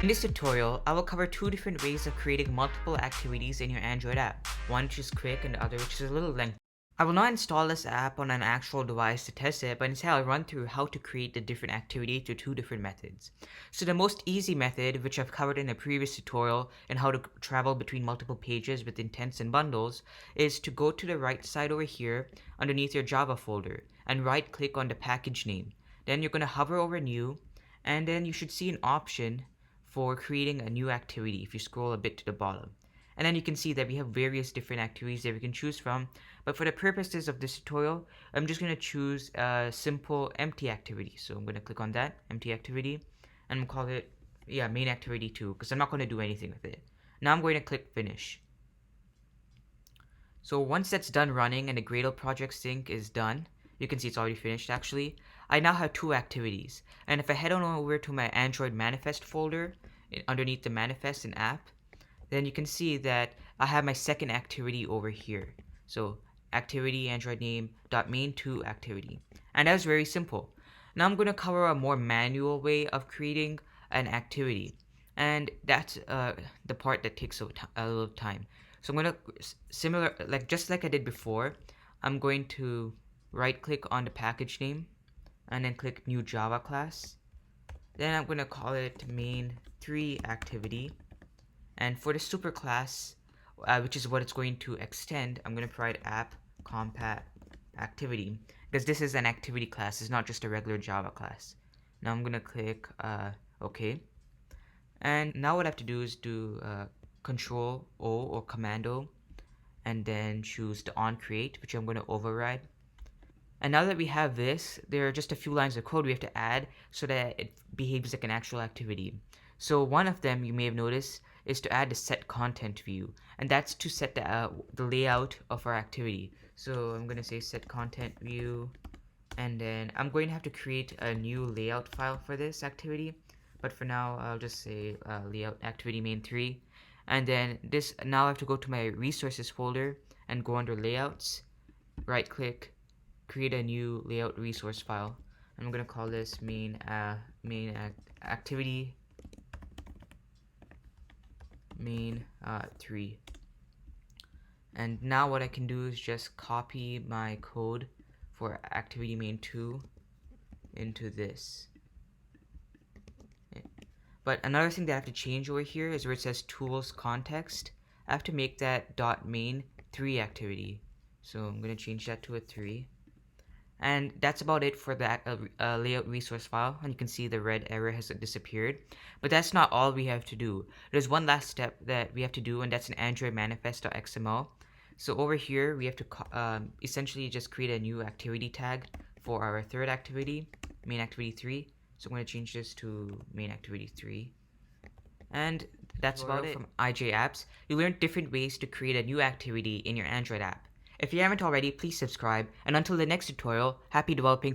In this tutorial, I will cover two different ways of creating multiple activities in your Android app, one which is quick and the other which is a little lengthy. I will not install this app on an actual device to test it, but instead I'll run through how to create the different activity through two different methods. So the most easy method, which I've covered in a previous tutorial on how to travel between multiple pages with intents and bundles, is to go to the right side over here underneath your Java folder and right click on the package name. Then you're going to hover over new, and then you should see an option for creating a new activity if you scroll a bit to the bottom. And then you can see that we have various different activities that we can choose from. But for the purposes of this tutorial, I'm just going to choose a simple empty activity. So I'm going to click on that, empty activity, and I'm call it, main activity 2, because I'm not going to do anything with it. Now I'm going to click finish. So once that's done running and the Gradle project sync is done, you can see it's already finished actually. I now have two activities. And if I head on over to my Android manifest folder, underneath the manifest and app, then you can see that I have my second activity over here. So activity Android name .main2 activity. And that's very simple. Now I'm going to cover a more manual way of creating an activity. And that's the part that takes a little time. So I'm going to, just like I did before, I'm going to right click on the package name and then click new Java class. Then I'm going to call it main3 activity. And for the superclass, which is what it's going to extend, I'm going to provide app compat activity, because this is an activity class, it's not just a regular Java class. Now I'm going to click OK. And now what I have to do is do Control O or Command O, and then choose the on create, which I'm going to override. And now that we have this, there are just a few lines of code we have to add so that it behaves like an actual activity. So one of them you may have noticed is to add the set content view, and that's to set the layout of our activity. So I'm going to say set content view, and then I'm going to have to create a new layout file for this activity, but for now I'll just say layout activity main3. And then now I have to go to my resources folder and go under layouts, right click, create a new layout resource file. I'm going to call this main activity main3. And now what I can do is just copy my code for activity main2 into this. But another thing that I have to change over here is where it says tools context. I have to make that .main3 activity. So I'm going to change that to a 3. And that's about it for that layout resource file, and you can see the red error has disappeared. But that's not all we have to do. There's one last step that we have to do, and that's an Android manifest.xml. So over here we have to essentially just create a new activity tag for our third activity, main activity 3. So I'm going to change this to main activity 3. And that's about it. From IJ Apps, you learned different ways to create a new activity in your Android app. If you haven't already, please subscribe, and until the next tutorial, happy developing.